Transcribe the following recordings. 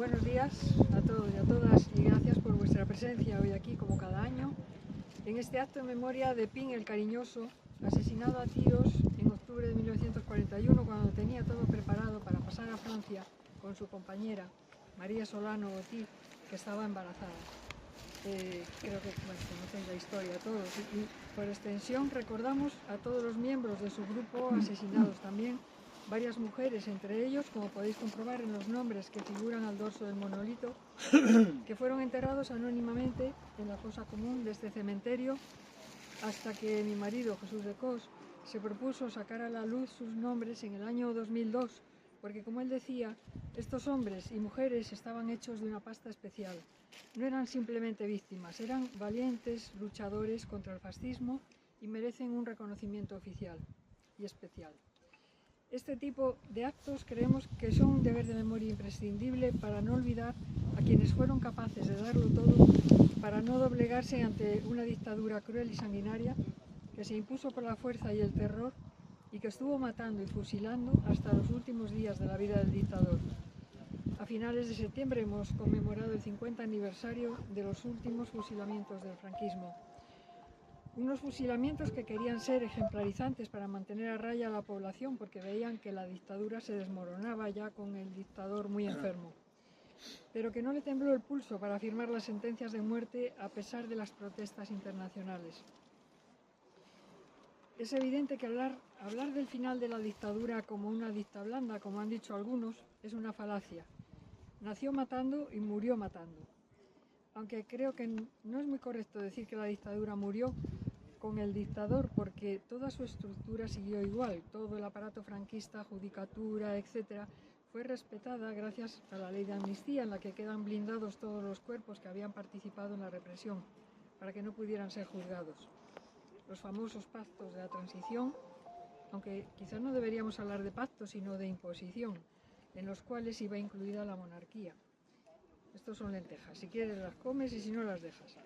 Buenos días a todos y a todas y gracias por vuestra presencia hoy aquí como cada año en este acto en memoria de Pin el Cariñoso, asesinado a tiros en octubre de 1941 cuando tenía todo preparado para pasar a Francia con su compañera María Solano Ortiz, que estaba embarazada. Creo que conocéis la historia todos y por extensión recordamos a todos los miembros de su grupo asesinados también, varias mujeres entre ellos, como podéis comprobar en los nombres que figuran al dorso del monolito, que fueron enterrados anónimamente en la fosa común de este cementerio hasta que mi marido Jesús de Cos se propuso sacar a la luz sus nombres en el año 2002, porque como él decía, estos hombres y mujeres estaban hechos de una pasta especial. No eran simplemente víctimas, eran valientes luchadores contra el fascismo y merecen un reconocimiento oficial y especial. Este tipo de actos creemos que son un deber de memoria imprescindible para no olvidar a quienes fueron capaces de darlo todo para no doblegarse ante una dictadura cruel y sanguinaria que se impuso por la fuerza y el terror y que estuvo matando y fusilando hasta los últimos días de la vida del dictador. A finales de septiembre hemos conmemorado el 50 aniversario de los últimos fusilamientos del franquismo. Unos fusilamientos que querían ser ejemplarizantes para mantener a raya a la población porque veían que la dictadura se desmoronaba ya con el dictador muy enfermo, pero que no le tembló el pulso para firmar las sentencias de muerte a pesar de las protestas internacionales. Es evidente que hablar del final de la dictadura como una dicta blanda, como han dicho algunos, es una falacia. Nació matando y murió matando. Aunque creo que no es muy correcto decir que la dictadura murió con el dictador, porque toda su estructura siguió igual. Todo el aparato franquista, judicatura, etc., fue respetada gracias a la ley de amnistía, en la que quedan blindados todos los cuerpos que habían participado en la represión, para que no pudieran ser juzgados. Los famosos pactos de la transición, aunque quizás no deberíamos hablar de pactos, sino de imposición, en los cuales iba incluida la monarquía. Estos son lentejas, si quieres las comes y si no las dejas.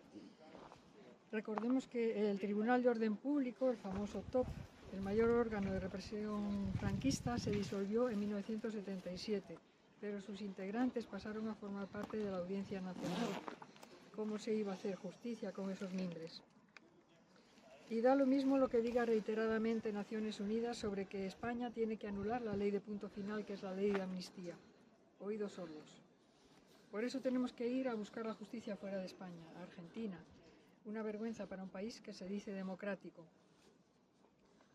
Recordemos que el Tribunal de Orden Público, el famoso TOP, el mayor órgano de represión franquista, se disolvió en 1977, pero sus integrantes pasaron a formar parte de la Audiencia Nacional. ¿Cómo se iba a hacer justicia con esos mimbres? Y da lo mismo lo que diga reiteradamente Naciones Unidas sobre que España tiene que anular la ley de punto final, que es la ley de amnistía. Oídos sordos. Por eso tenemos que ir a buscar la justicia fuera de España, a Argentina. Una vergüenza para un país que se dice democrático.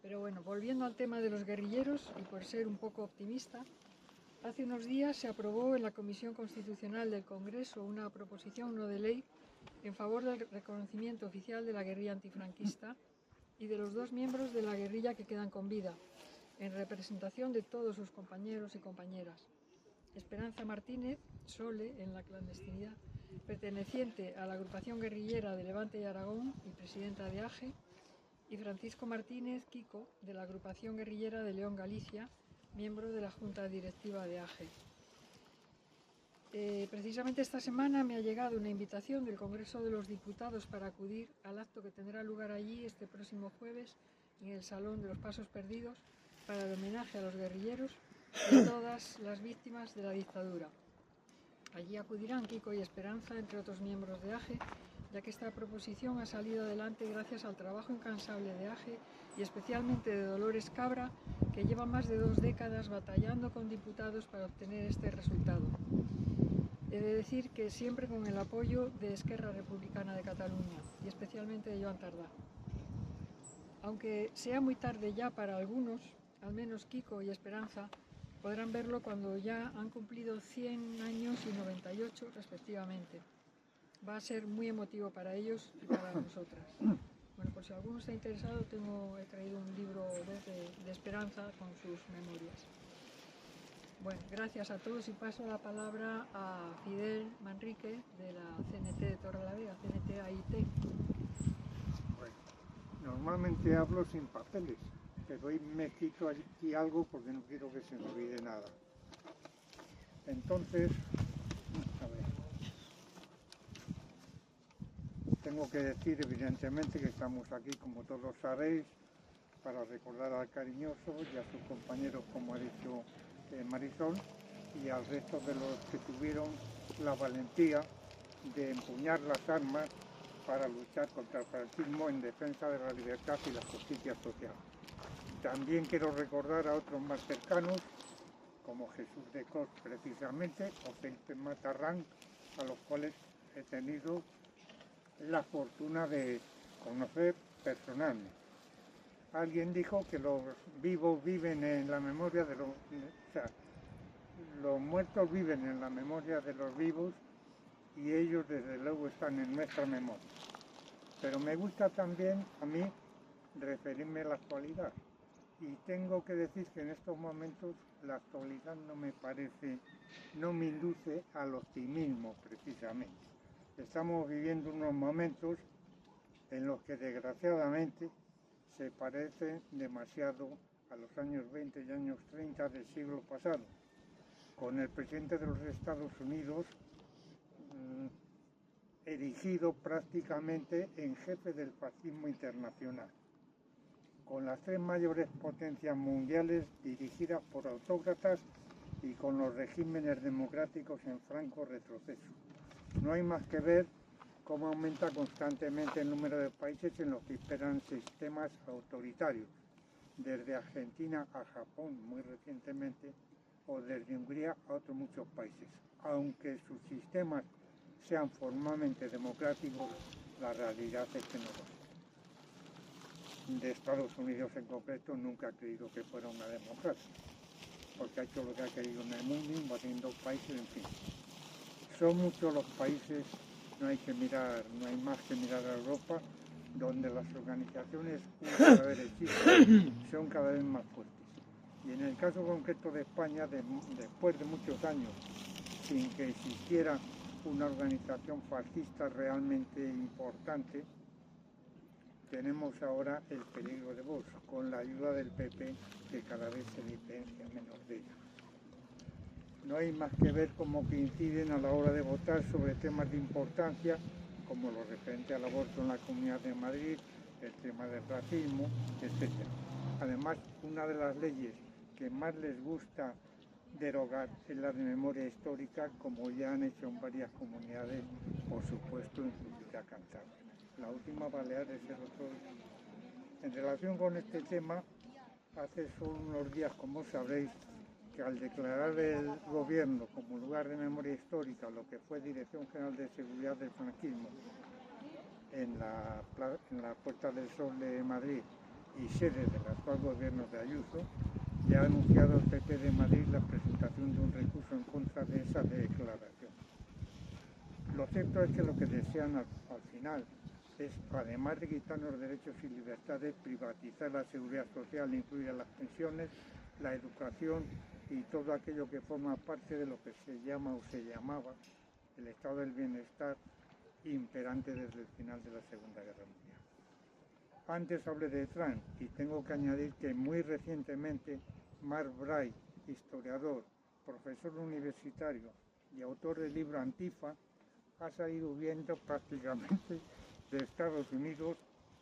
Pero bueno, volviendo al tema de los guerrilleros, y por ser un poco optimista, hace unos días se aprobó en la Comisión Constitucional del Congreso una proposición no de ley en favor del reconocimiento oficial de la guerrilla antifranquista y de los 2 miembros de la guerrilla que quedan con vida, en representación de todos sus compañeros y compañeras. Esperanza Martínez, Sole, en la clandestinidad, perteneciente a la agrupación guerrillera de Levante y Aragón y presidenta de AGE, y Francisco Martínez, Kiko, de la agrupación guerrillera de León Galicia, miembro de la Junta Directiva de AGE. Precisamente esta semana me ha llegado una invitación del Congreso de los Diputados para acudir al acto que tendrá lugar allí este próximo jueves en el Salón de los Pasos Perdidos para el homenaje a los guerrilleros y a todas las víctimas de la dictadura. Allí acudirán Kiko y Esperanza, entre otros miembros de AGE, ya que esta proposición ha salido adelante gracias al trabajo incansable de AGE y especialmente de Dolores Cabra, que lleva más de 2 décadas batallando con diputados para obtener este resultado. He de decir que siempre con el apoyo de Esquerra Republicana de Cataluña y especialmente de Joan Tardá. Aunque sea muy tarde ya para algunos, al menos Kiko y Esperanza podrán verlo cuando ya han cumplido 100 años y 98 respectivamente. Va a ser muy emotivo para ellos y para nosotras. Bueno, por si alguno está interesado, he traído un libro de Esperanza con sus memorias. Bueno, gracias a todos y paso la palabra a Fidel Manrique de la CNT de Torrelavega, CNT AIT. Bueno, normalmente hablo sin papeles, pero hoy me quito aquí algo porque no quiero que se me olvide nada. Entonces, a ver, tengo que decir evidentemente que estamos aquí, como todos sabéis, para recordar al Cariñoso y a sus compañeros, como ha dicho Marisol, y al resto de los que tuvieron la valentía de empuñar las armas para luchar contra el fascismo en defensa de la libertad y la justicia social. También quiero recordar a otros más cercanos, como Jesús de Cos precisamente, o Felipe Matarrán, a los cuales he tenido la fortuna de conocer personalmente. Alguien dijo que los vivos viven en la memoria de los... O sea, los muertos viven en la memoria de los vivos y ellos desde luego están en nuestra memoria. Pero me gusta también a mí referirme a la actualidad. Y tengo que decir que en estos momentos la actualidad no me induce al optimismo precisamente. Estamos viviendo unos momentos en los que desgraciadamente se parecen demasiado a los años 20 y años 30 del siglo pasado, con el presidente de los Estados Unidos erigido prácticamente en jefe del fascismo internacional, con las tres mayores potencias mundiales dirigidas por autócratas y con los regímenes democráticos en franco retroceso. No hay más que ver cómo aumenta constantemente el número de países en los que imperan sistemas autoritarios, desde Argentina a Japón muy recientemente, o desde Hungría a otros muchos países. Aunque sus sistemas sean formalmente democráticos, la realidad es que no lo son. De Estados Unidos en concreto nunca ha creído que fuera una democracia, porque ha hecho lo que ha querido en el mundo, invadiendo países, en fin. Son muchos los países, no hay más que mirar a Europa, donde las organizaciones son cada vez más fuertes. Y en el caso concreto de España, después de muchos años sin que existiera una organización fascista realmente importante, tenemos ahora el peligro de Vox, con la ayuda del PP, que cada vez se diferencia menos de ellos. No hay más que ver cómo coinciden a la hora de votar sobre temas de importancia, como lo referente al aborto en la Comunidad de Madrid, el tema del racismo, etc. Además, una de las leyes que más les gusta derogar es la de memoria histórica, como ya han hecho en varias comunidades, por supuesto, incluida Cantabria. La última, Baleares, el otro día. En relación con este tema, hace solo unos días, como sabréis, que al declarar el gobierno como lugar de memoria histórica lo que fue Dirección General de Seguridad del Franquismo en la Puerta del Sol de Madrid y sede del actual gobierno de Ayuso, ya ha anunciado el PP de Madrid la presentación de un recurso en contra de esa declaración. Lo cierto es que lo que desean al final es, además de quitarnos derechos y libertades, privatizar la seguridad social, incluidas las pensiones, la educación y todo aquello que forma parte de lo que se llama o se llamaba el estado del bienestar imperante desde el final de la Segunda Guerra Mundial. Antes hablé de Trump y tengo que añadir que muy recientemente Mark Bray, historiador, profesor universitario y autor del libro Antifa, ha salido huyendo prácticamente de Estados Unidos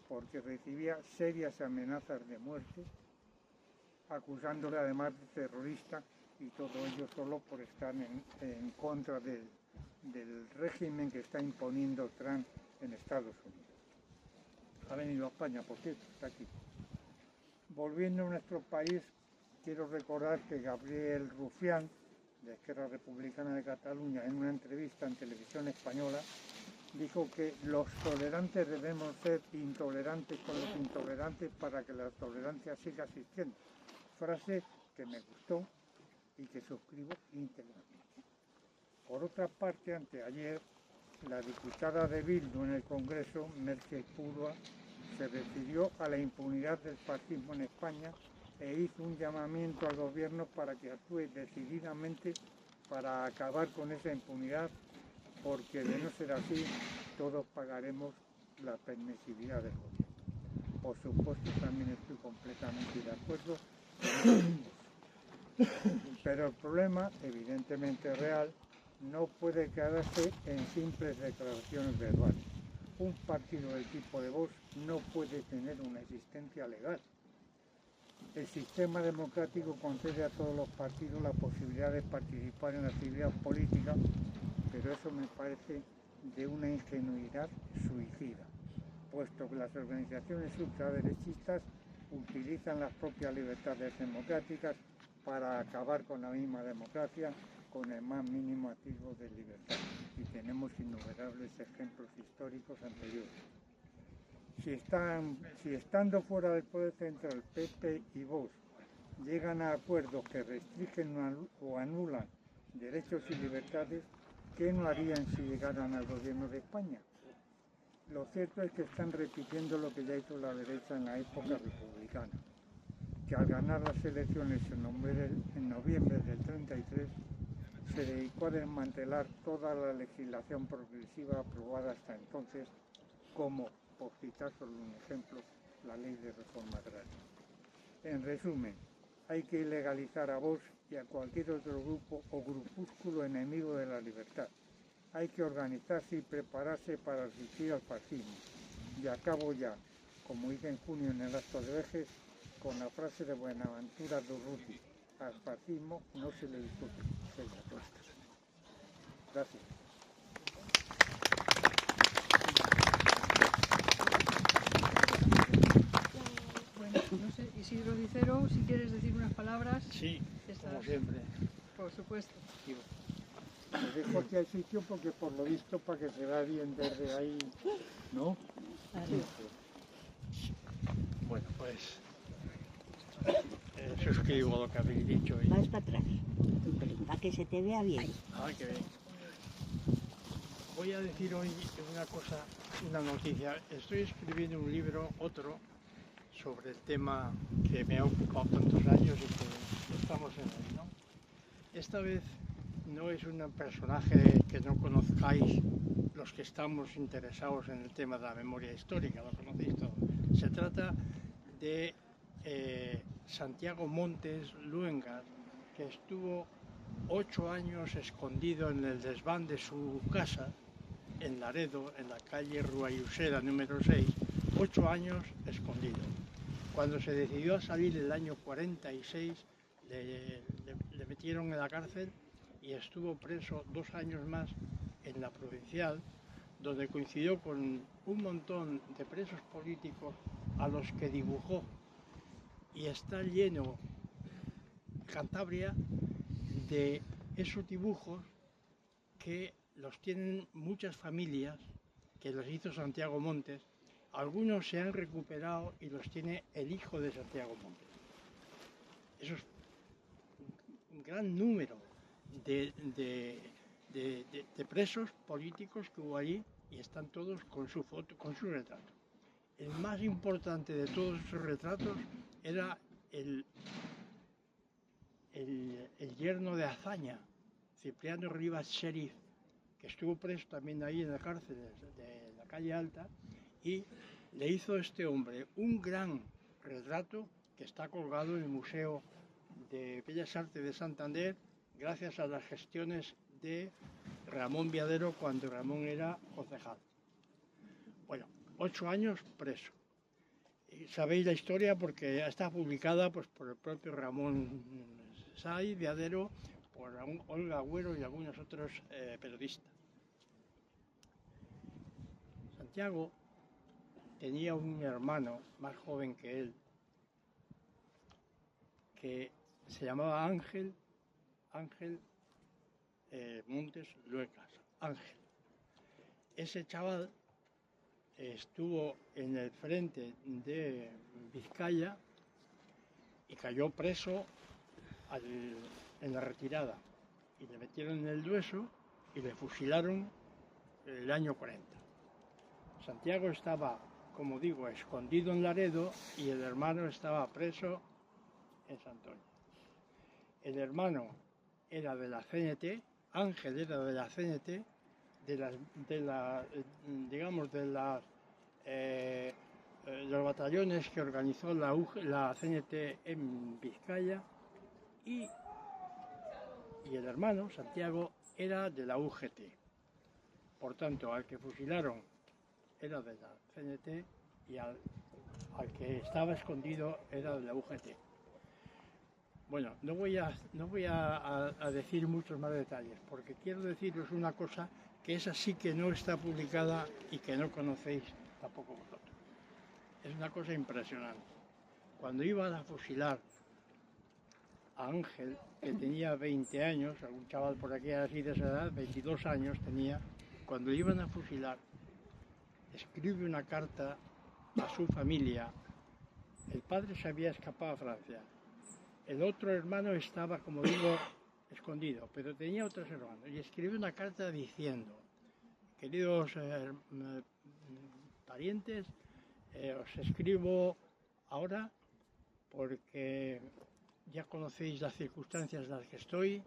porque recibía serias amenazas de muerte, acusándole además de terrorista, y todo ello solo por estar en contra del régimen que está imponiendo Trump en Estados Unidos. Ha venido a España, por cierto, está aquí. Volviendo a nuestro país, quiero recordar que Gabriel Rufián, de Esquerra Republicana de Cataluña, en una entrevista en televisión española, dijo que los tolerantes debemos ser intolerantes con los intolerantes para que la tolerancia siga existiendo. Frase que me gustó y que suscribo íntegramente. Por otra parte, anteayer, la diputada de Bildu en el Congreso, Merche Purua, se refirió a la impunidad del fascismo en España e hizo un llamamiento al gobierno para que actúe decididamente para acabar con esa impunidad, porque de no ser así, todos pagaremos la permisividad del gobierno. Por supuesto, también estoy completamente de acuerdo con eso. Pero el problema, evidentemente real, no puede quedarse en simples declaraciones verbales. Un partido del tipo de Vox no puede tener una existencia legal. El sistema democrático concede a todos los partidos la posibilidad de participar en la actividad política, pero eso me parece de una ingenuidad suicida, puesto que las organizaciones ultraderechistas utilizan las propias libertades democráticas para acabar con la misma democracia con el más mínimo atisbo de libertad. Y tenemos innumerables ejemplos históricos anteriores. Si estando fuera del poder central, PP y Vox llegan a acuerdos que restringen o anulan derechos y libertades, ¿qué no harían si llegaran al gobierno de España? Lo cierto es que están repitiendo lo que ya hizo la derecha en la época republicana, que al ganar las elecciones en noviembre del 33 se dedicó a desmantelar toda la legislación progresiva aprobada hasta entonces, como, por citar solo un ejemplo, la ley de reforma agraria. En resumen, hay que ilegalizar a Vox y a cualquier otro grupo o grupúsculo enemigo de la libertad. Hay que organizarse y prepararse para resistir al fascismo. Y acabo ya, como hice en junio en el acto de Vejes, con la frase de Buenaventura Durruti: al fascismo no se le discute, se le aplasta. Gracias. Bueno, no sé, Isidro Dicero, si quieres decir unas palabras. Sí, Estás, como siempre. por supuesto. Os dejo aquí al sitio porque por lo visto para que se vea bien desde ahí, ¿no? Bueno, pues suscribo lo que habéis dicho. Vas para atrás, para que se te vea bien. Ay, qué bien. Voy a decir hoy una cosa, una noticia. Estoy escribiendo un libro, otro, sobre el tema que me ha ocupado tantos años y que estamos en él, ¿no? Esta vez no es un personaje que no conozcáis los que estamos interesados en el tema de la memoria histórica, lo conocéis todo. Se trata de Santiago Montes Luengas, que estuvo 8 años escondido en el desván de su casa, en Laredo, en la calle Ruayusera número 6, 8 años escondido. Cuando se decidió a salir el año 46, le metieron en la cárcel y estuvo preso 2 años más en la Provincial, donde coincidió con un montón de presos políticos a los que dibujó. Y está lleno Cantabria de esos dibujos que los tienen muchas familias, que los hizo Santiago Montes. Algunos se han recuperado y los tiene el hijo de Santiago Montes. Eso es un gran número de presos políticos que hubo allí y están todos con su foto, con su retrato. El más importante de todos esos retratos era el yerno de Azaña, Cipriano Rivas Sheriff, que estuvo preso también ahí en la cárcel de la calle Alta, y le hizo este hombre un gran retrato que está colgado en el Museo de Bellas Artes de Santander, gracias a las gestiones de Ramón Viadero cuando Ramón era concejal. Bueno, 8 años preso. Y sabéis la historia porque está publicada pues, por el propio Ramón Sáiz Viadero, por Olga Agüero y algunos otros periodistas. Santiago tenía un hermano más joven que él, que se llamaba Ángel Montes Luengas, Ángel. Ese chaval estuvo en el frente de Vizcaya y cayó preso en la retirada. Y le metieron en el Dueso y le fusilaron el año 40. Santiago estaba, como digo, escondido en Laredo y el hermano estaba preso en Santoña. El hermano era de la CNT, Ángel era de la CNT, los batallones que organizó la CNT en Vizcaya y el hermano, Santiago, era de la UGT. Por tanto, al que fusilaron era de la CNT y al que estaba escondido era de la UGT. Bueno, no voy a decir muchos más detalles, porque quiero deciros una cosa que esa sí que no está publicada y que no conocéis tampoco vosotros. Es una cosa impresionante. Cuando iban a fusilar a Ángel, que tenía 20 años, algún chaval por aquí así de esa edad, 22 años tenía, cuando iban a fusilar, escribe una carta a su familia. El padre se había escapado a Francia. El otro hermano estaba, como digo, escondido, pero tenía otros hermanos. Y escribe una carta diciendo: queridos parientes, os escribo ahora porque ya conocéis las circunstancias en las que estoy.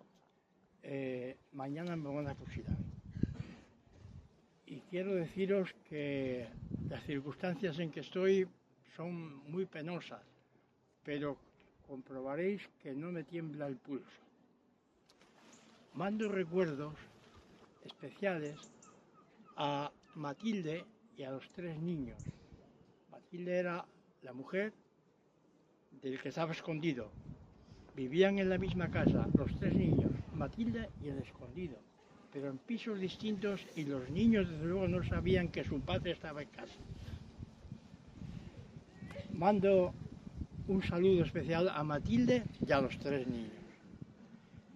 Mañana me van a fusilar. Y quiero deciros que las circunstancias en que estoy son muy penosas, pero comprobaréis que no me tiembla el pulso. Mando recuerdos especiales a Matilde y a los 3 niños. Matilde era la mujer del que estaba escondido. Vivían en la misma casa, los 3 niños, Matilde y el escondido, pero en pisos distintos, y los niños desde luego no sabían que su padre estaba en casa. Mando un saludo especial a Matilde y a los 3 niños.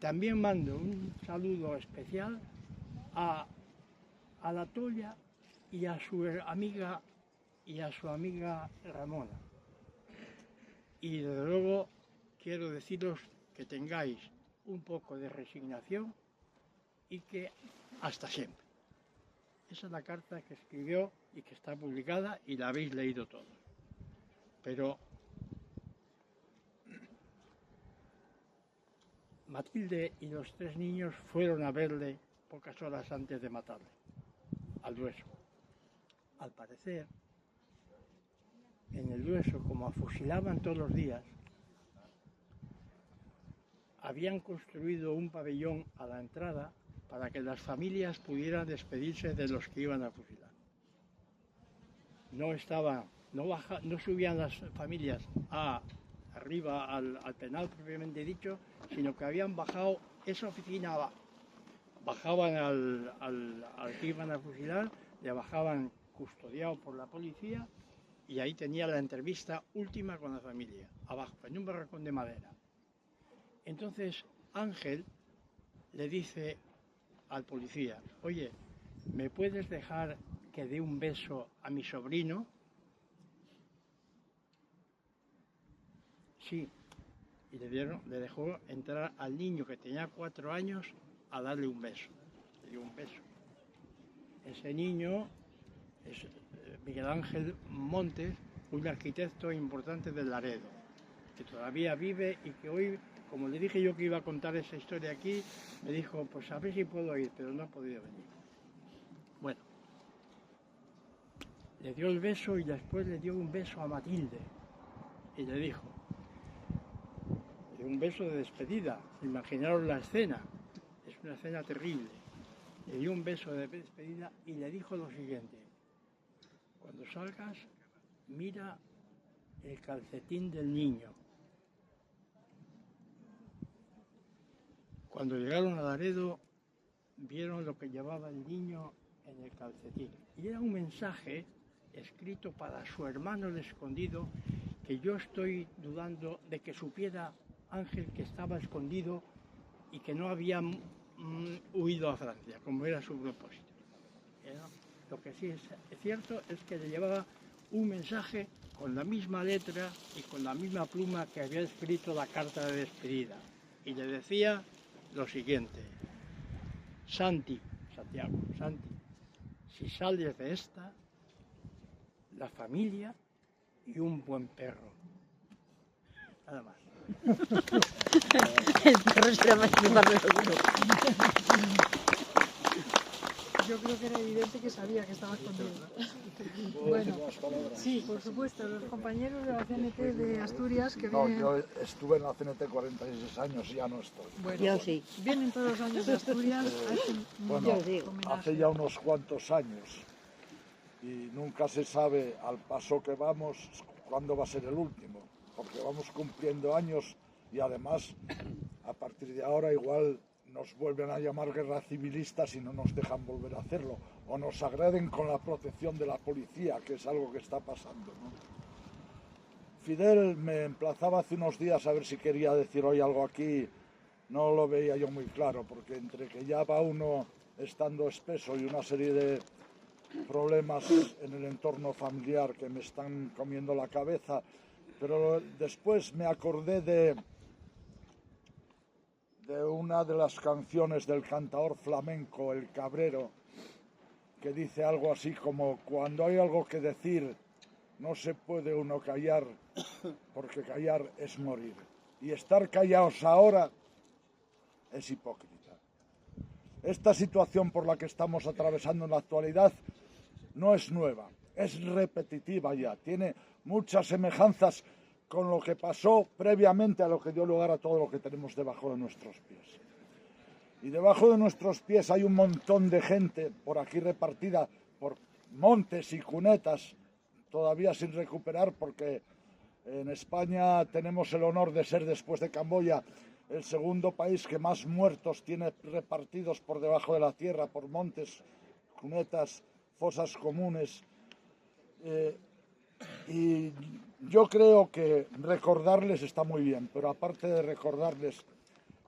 También mando un saludo especial a la Toya y a su amiga Ramona. Y desde luego quiero deciros que tengáis un poco de resignación y que hasta siempre. Esa es la carta que escribió y que está publicada y la habéis leído todos. Pero Matilde y los 3 niños fueron a verle pocas horas antes de matarle, al Dueso. Al parecer, en el Dueso, como fusilaban todos los días, habían construido un pabellón a la entrada para que las familias pudieran despedirse de los que iban a fusilar. No subían las familias arriba al penal propiamente dicho, sino que habían bajado esa oficina abajo. Bajaban al que iban a fusilar, le bajaban custodiado por la policía, y ahí tenía la entrevista última con la familia, abajo, en un barracón de madera. Entonces Ángel le dice al policía: oye, ¿me puedes dejar que dé un beso a mi sobrino? Sí. Y le dejó entrar al niño que tenía 4 años a darle un beso. Le dio un beso. Ese niño es Miguel Ángel Montes, un arquitecto importante de Laredo, que todavía vive y que hoy, como le dije yo que iba a contar esa historia aquí, me dijo, pues a ver si puedo ir, pero no ha podido venir. Bueno, le dio el beso y después le dio un beso a Matilde y le dijo, un beso de despedida, imaginaros la escena, es una escena terrible. Le dio un beso de despedida y le dijo lo siguiente: cuando salgas, mira el calcetín del niño. Cuando llegaron a Laredo, vieron lo que llevaba el niño en el calcetín. Y era un mensaje escrito para su hermano el escondido, que yo estoy dudando de que supiera Ángel que estaba escondido y que no había huido a Francia, como era su propósito. Lo que sí es cierto es que le llevaba un mensaje con la misma letra y con la misma pluma que había escrito la carta de despedida. Y le decía lo siguiente: Santi, si sales de esta, la familia y un buen perro. Nada más. El perro será más chuparlo seguro. Yo creo que era evidente que sabía que estaba escondido. Bueno, sí, por supuesto, los compañeros de la CNT de Asturias que vienen... No, yo estuve en la CNT 46 años y ya no estoy. Bueno, Yo sí. vienen todos los años de Asturias a este Bueno, homenaje. hace ya unos cuantos años y nunca se sabe al paso que vamos cuándo va a ser el último, porque vamos cumpliendo años y además a partir de ahora igual nos vuelven a llamar guerra civilistas y no nos dejan volver a hacerlo, o nos agreden con la protección de la policía, que es algo que está pasando, ¿no? Fidel me emplazaba hace unos días a ver si quería decir hoy algo aquí. No lo veía yo muy claro, porque entre que ya va uno estando espeso y una serie de problemas en el entorno familiar que me están comiendo la cabeza, pero después me acordé de una de las canciones del cantaor flamenco, El Cabrero, que dice algo así como: cuando hay algo que decir, no se puede uno callar, porque callar es morir. Y estar callados ahora es hipócrita. Esta situación por la que estamos atravesando en la actualidad no es nueva, es repetitiva ya, tiene muchas semejanzas con lo que pasó previamente a lo que dio lugar a todo lo que tenemos debajo de nuestros pies. Y debajo de nuestros pies hay un montón de gente por aquí repartida por montes y cunetas, todavía sin recuperar, porque en España tenemos el honor de ser, después de Camboya, el segundo país que más muertos tiene repartidos por debajo de la tierra, por montes, cunetas, fosas comunes. Y yo creo que recordarles está muy bien, pero aparte de recordarles,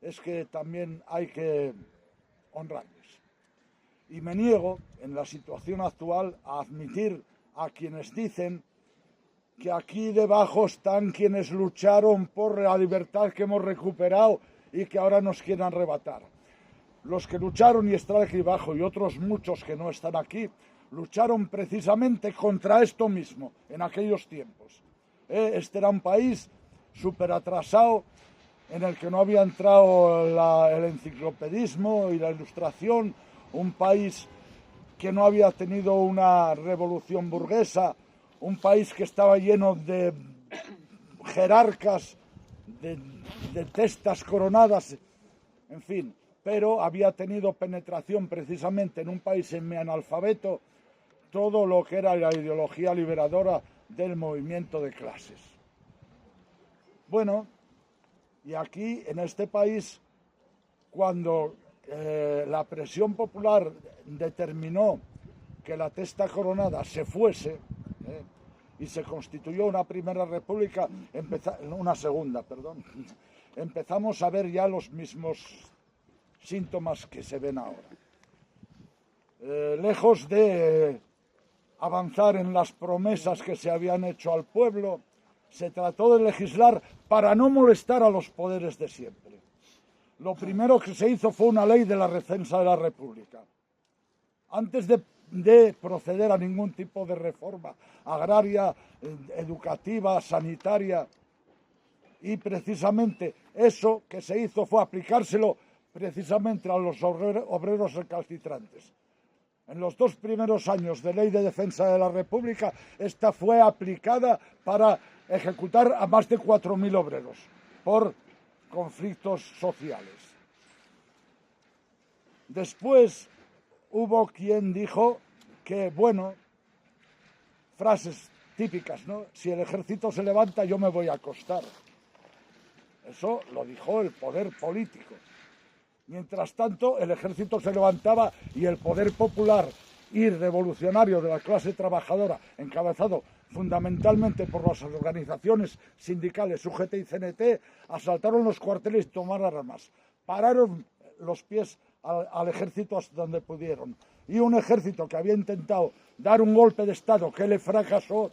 es que también hay que honrarles. Y me niego, en la situación actual, a admitir a quienes dicen que aquí debajo están quienes lucharon por la libertad que hemos recuperado y que ahora nos quieren arrebatar. Los que lucharon y están aquí abajo, y otros muchos que no están aquí, lucharon precisamente contra esto mismo en aquellos tiempos. Este era un país súper atrasado, en el que no había entrado el enciclopedismo y la ilustración, un país que no había tenido una revolución burguesa, un país que estaba lleno de jerarcas, de testas coronadas, en fin, pero había tenido penetración precisamente en un país semianalfabeto todo lo que era la ideología liberadora del movimiento de clases. Bueno, y aquí en este país, cuando la presión popular determinó que la testa coronada se fuese, y se constituyó una primera república, una segunda, perdón, empezamos a ver ya los mismos síntomas que se ven ahora. Lejos de avanzar en las promesas que se habían hecho al pueblo, se trató de legislar para no molestar a los poderes de siempre. Lo primero que se hizo fue una ley de la defensa de la República. Antes de proceder a ningún tipo de reforma agraria, educativa, sanitaria, y precisamente eso que se hizo fue aplicárselo precisamente a los obreros recalcitrantes. En los 2 primeros años de ley de defensa de la República, esta fue aplicada para ejecutar a más de 4.000 obreros por conflictos sociales. Después hubo quien dijo que, bueno, frases típicas, ¿no? Si el ejército se levanta, yo me voy a acostar. Eso lo dijo el poder político. Mientras tanto, el ejército se levantaba y el poder popular y revolucionario de la clase trabajadora, encabezado fundamentalmente por las organizaciones sindicales UGT y CNT, asaltaron los cuarteles y tomaron armas. Pararon los pies al ejército hasta donde pudieron. Y un ejército que había intentado dar un golpe de Estado que le fracasó,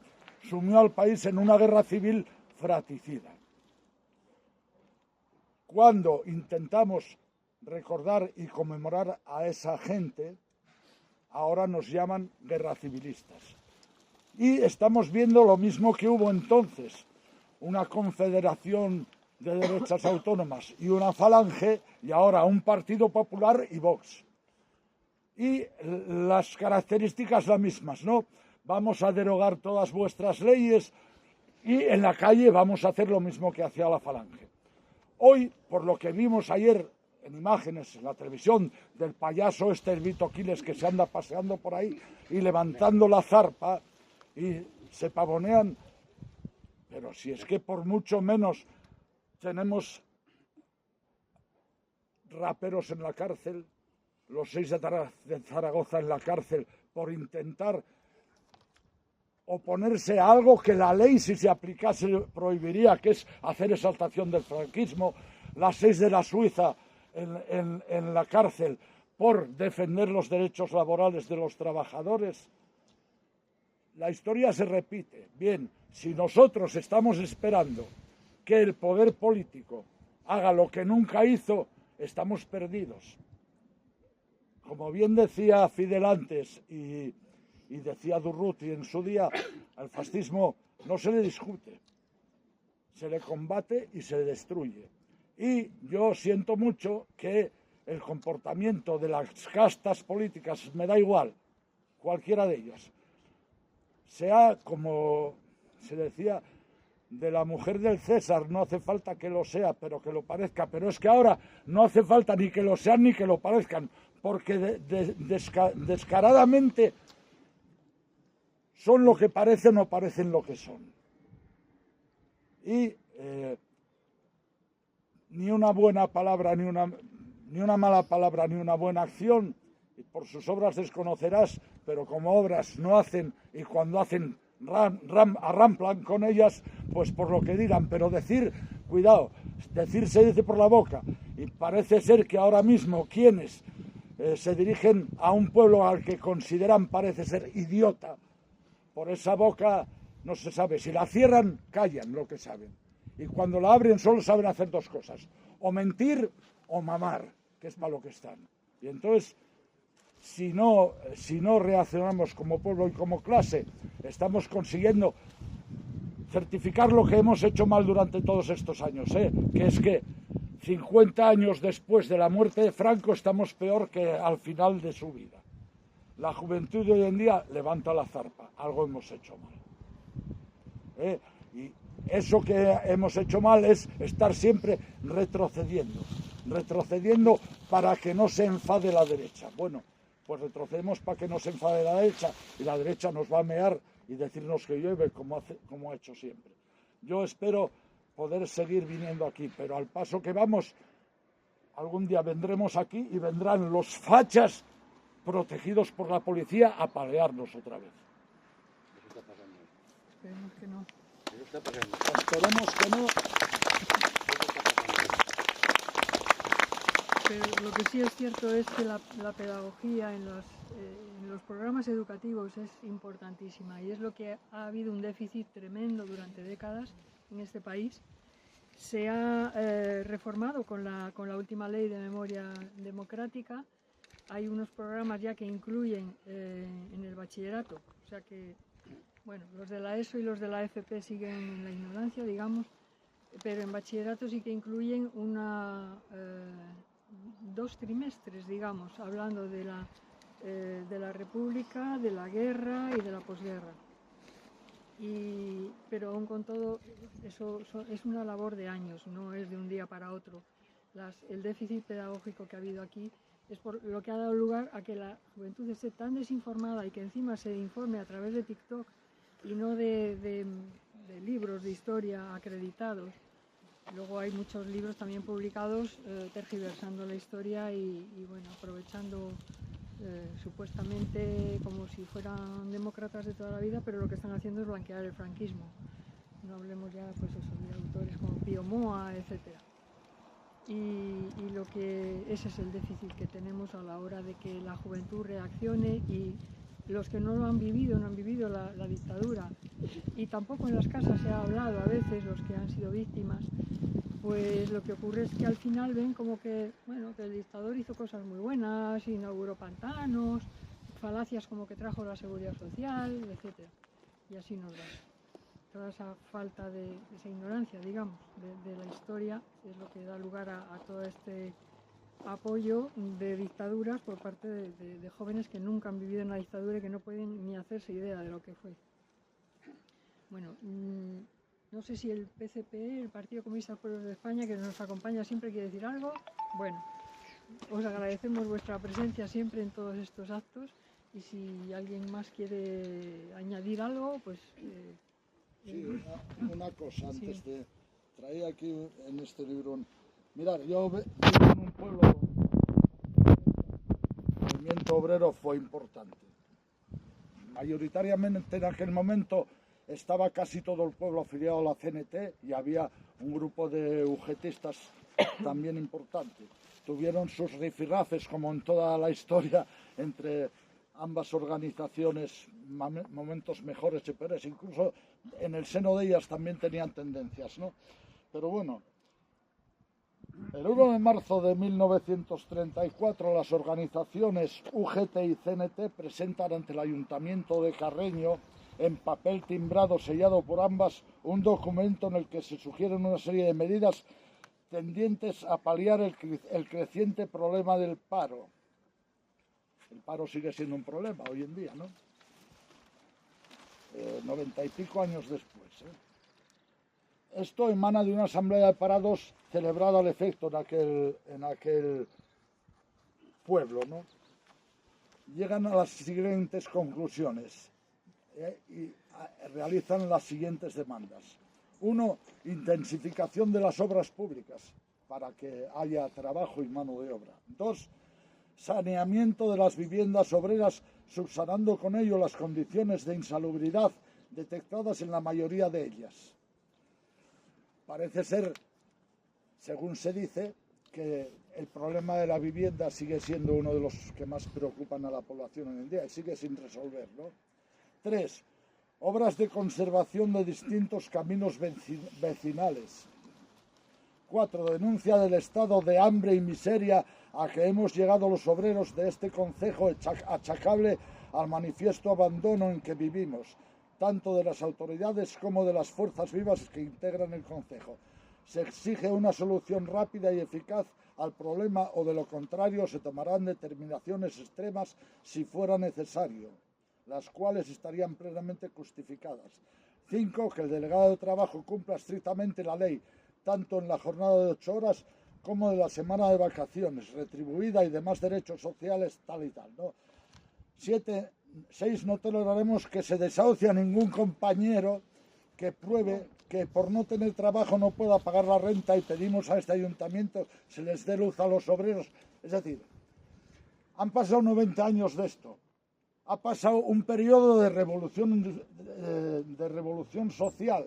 sumió al país en una guerra civil fratricida. Cuando intentamos recordar y conmemorar a esa gente, ahora nos llaman guerra civilistas. Y estamos viendo lo mismo que hubo entonces, una confederación de derechas autónomas y una falange, y ahora un partido popular y Vox. Y las características las mismas, ¿no? Vamos a derogar todas vuestras leyes y en la calle vamos a hacer lo mismo que hacía la falange. Hoy, por lo que vimos ayer en imágenes en la televisión del payaso el Vito Quiles, que se anda paseando por ahí y levantando la zarpa y se pavonean, pero si es que por mucho menos tenemos raperos en la cárcel, los 6 de Zaragoza en la cárcel por intentar oponerse a algo que la ley, si se aplicase, prohibiría, que es hacer exaltación del franquismo, las 6 de la Suiza en la cárcel por defender los derechos laborales de los trabajadores. La historia se repite. Bien, si nosotros estamos esperando que el poder político haga lo que nunca hizo, estamos perdidos. Como bien decía Fidel antes y decía Durruti en su día, al fascismo no se le discute, se le combate y se le destruye. Y yo siento mucho que el comportamiento de las castas políticas, me da igual, cualquiera de ellas, sea como se decía de la mujer del César, no hace falta que lo sea, pero que lo parezca. Pero es que ahora no hace falta ni que lo sean ni que lo parezcan, porque descaradamente son lo que parecen o parecen lo que son. Y ni una buena palabra, ni una mala palabra, ni una buena acción, y por sus obras desconocerás, pero como obras no hacen, y cuando hacen arramplan con ellas, pues por lo que digan. Pero decir, cuidado, decir se dice por la boca, y parece ser que ahora mismo quienes se dirigen a un pueblo al que consideran, parece ser, idiota, por esa boca no se sabe. Si la cierran, callan lo que saben. Y cuando la abren solo saben hacer 2 cosas, o mentir o mamar, que es para lo que están. Y entonces, si no reaccionamos como pueblo y como clase, estamos consiguiendo certificar lo que hemos hecho mal durante todos estos años, que es que 50 años después de la muerte de Franco estamos peor que al final de su vida. La juventud de hoy en día levanta la zarpa, algo hemos hecho mal. Y eso que hemos hecho mal es estar siempre retrocediendo para que no se enfade la derecha. Bueno, pues retrocedemos para que no se enfade la derecha, y la derecha nos va a mear y decirnos que llueve como ha hecho siempre. Yo espero poder seguir viniendo aquí, pero al paso que vamos, algún día vendremos aquí y vendrán los fachas protegidos por la policía a palearnos otra vez. Eso está pasando. Esperemos que no. Eso está pasando. Esperemos que no. Pero lo que sí es cierto es que la pedagogía en los programas educativos es importantísima, y es lo que ha habido un déficit tremendo durante décadas en este país. Se ha reformado con la última ley de memoria democrática. Hay unos programas ya que incluyen en el bachillerato, o sea que, bueno, los de la ESO y los de la FP siguen en la ignorancia, digamos, pero en bachillerato sí que incluyen 2 trimestres, digamos, hablando de la República, de la guerra y de la posguerra. Pero aún con todo, eso es una labor de años, no es de un día para otro. El déficit pedagógico que ha habido aquí es por lo que ha dado lugar a que la juventud esté tan desinformada y que encima se informe a través de TikTok y no de libros de historia acreditados. Luego hay muchos libros también publicados tergiversando la historia y bueno, aprovechando supuestamente como si fueran demócratas de toda la vida, pero lo que están haciendo es blanquear el franquismo. No hablemos ya pues eso, de autores como Pío Moa, etcétera. Y ese es el déficit que tenemos a la hora de que la juventud reaccione, y los que no lo han vivido, no han vivido la dictadura, y tampoco en las casas se ha hablado a veces, los que han sido víctimas, pues lo que ocurre es que al final ven como que, bueno, que el dictador hizo cosas muy buenas, inauguró pantanos, falacias como que trajo la seguridad social, etcétera. Y así nos va. Toda esa falta esa ignorancia, digamos, de la historia es lo que da lugar a todo este apoyo de dictaduras por parte de jóvenes que nunca han vivido en la dictadura y que no pueden ni hacerse idea de lo que fue. Bueno, no sé si el PCP, el Partido Comunista de Pueblos de España, que nos acompaña siempre, quiere decir algo. Bueno, os agradecemos vuestra presencia siempre en todos estos actos, y si alguien más quiere añadir algo, pues... Sí, una cosa antes de traía aquí en este libro. Mirad, yo vivo en un pueblo donde el movimiento obrero fue importante. Mayoritariamente en aquel momento estaba casi todo el pueblo afiliado a la CNT y había un grupo de UGTistas también importante. Tuvieron sus rifirrafes, como en toda la historia, entre ambas organizaciones, momentos mejores y peores. Incluso en el seno de ellas también tenían tendencias, ¿no? Pero bueno, el 1 de marzo de 1934 las organizaciones UGT y CNT presentan ante el Ayuntamiento de Carreño, en papel timbrado sellado por ambas, un documento en el que se sugieren una serie de medidas tendientes a paliar el creciente problema del paro. El paro sigue siendo un problema hoy en día, ¿no? 90 y pico años después, ¿eh? Esto emana de una asamblea de parados celebrada al efecto en aquel pueblo, ¿no? Llegan a las siguientes conclusiones y realizan las siguientes demandas. 1. Intensificación de las obras públicas para que haya trabajo y mano de obra. 2. Saneamiento de las viviendas obreras, subsanando con ello las condiciones de insalubridad detectadas en la mayoría de ellas. Parece ser, según se dice, que el problema de la vivienda sigue siendo uno de los que más preocupan a la población hoy en día y sigue sin resolver, ¿no? 3. Obras de conservación de distintos caminos vecinales. 4. Denuncia del estado de hambre y miseria a que hemos llegado los obreros de este concejo, achacable al manifiesto abandono en que vivimos, tanto de las autoridades como de las fuerzas vivas que integran el concejo. Se exige una solución rápida y eficaz al problema o de lo contrario se tomarán determinaciones extremas si fuera necesario, las cuales estarían plenamente justificadas. 5. Que el delegado de trabajo cumpla estrictamente la ley, tanto en la jornada de 8 horas como de la semana de vacaciones, retribuida y demás derechos sociales, tal y tal, ¿no? 6. No toleraremos que se desahucie a ningún compañero que pruebe que por no tener trabajo no pueda pagar la renta y pedimos a este ayuntamiento se les dé luz a los obreros. Es decir, han pasado 90 años de esto. Ha pasado un periodo de revolución social.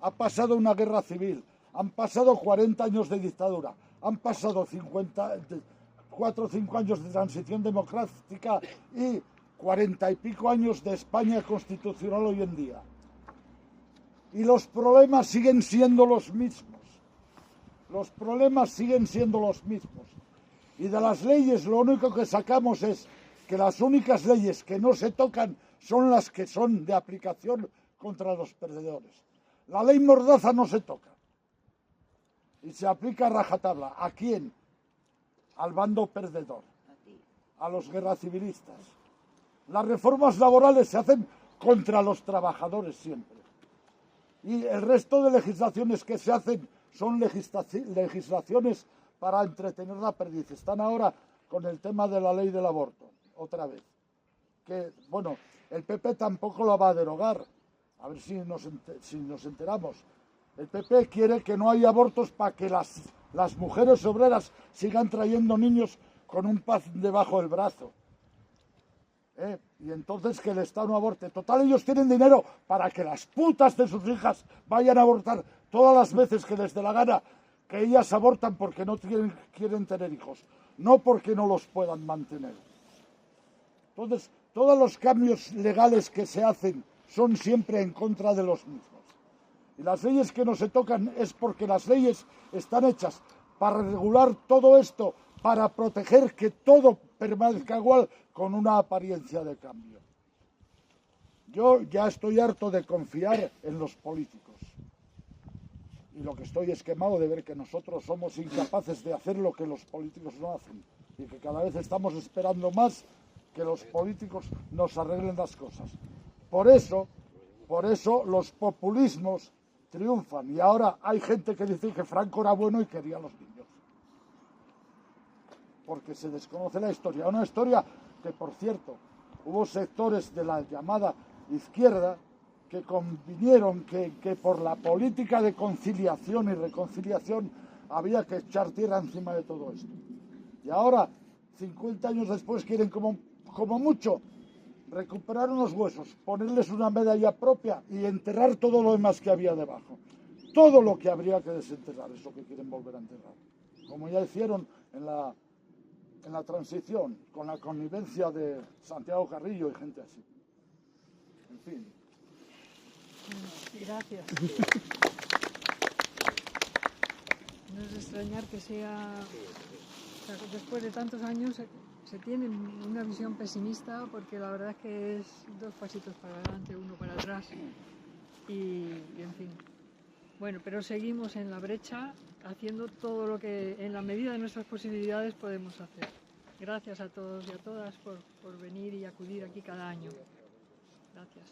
Ha pasado una guerra civil. Han pasado 40 años de dictadura. Han pasado 4 o 5 años de transición democrática y 40 y pico años de España constitucional hoy en día. Y los problemas siguen siendo los mismos. Los problemas siguen siendo los mismos. Y de las leyes lo único que sacamos es que las únicas leyes que no se tocan son las que son de aplicación contra los perdedores. La ley Mordaza no se toca. Y se aplica a rajatabla. ¿A quién? Al bando perdedor. A los guerracivilistas. Las reformas laborales se hacen contra los trabajadores siempre. Y el resto de legislaciones que se hacen son legislaciones para entretener la perdiz. Están ahora con el tema de la ley del aborto, otra vez. Que, bueno, el PP tampoco la va a derogar. A ver si nos enteramos. El PP quiere que no haya abortos para que las mujeres obreras sigan trayendo niños con un paz debajo del brazo. Y entonces que el Estado no aborte. Total, ellos tienen dinero para que las putas de sus hijas vayan a abortar todas las veces que les dé la gana, que ellas abortan porque no quieren tener hijos, no porque no los puedan mantener. Entonces, todos los cambios legales que se hacen son siempre en contra de los mismos. Y las leyes que no se tocan es porque las leyes están hechas para regular todo esto, para proteger que todo permanezca igual con una apariencia de cambio. Yo ya estoy harto de confiar en los políticos. Y lo que estoy es quemado de ver que nosotros somos incapaces de hacer lo que los políticos no hacen. Y que cada vez estamos esperando más que los políticos nos arreglen las cosas. Por eso los populismos triunfan. Y ahora hay gente que dice que Franco era bueno y quería a los niños. Porque se desconoce la historia. Una historia que, por cierto, hubo sectores de la llamada izquierda que convinieron que por la política de conciliación y reconciliación había que echar tierra encima de todo esto. Y ahora, 50 años después, quieren como mucho recuperar unos huesos, ponerles una medalla propia y enterrar todo lo demás que había debajo. Todo lo que habría que desenterrar es lo que quieren volver a enterrar. Como ya hicieron en la transición, con la connivencia de Santiago Carrillo y gente así. En fin. Gracias. No es de extrañar que sea, después de tantos años se tiene una visión pesimista, porque la verdad es que es 2 pasitos para adelante, 1 para atrás y en fin. Bueno, pero seguimos en la brecha haciendo todo lo que en la medida de nuestras posibilidades podemos hacer. Gracias a todos y a todas por venir y acudir aquí cada año. Gracias.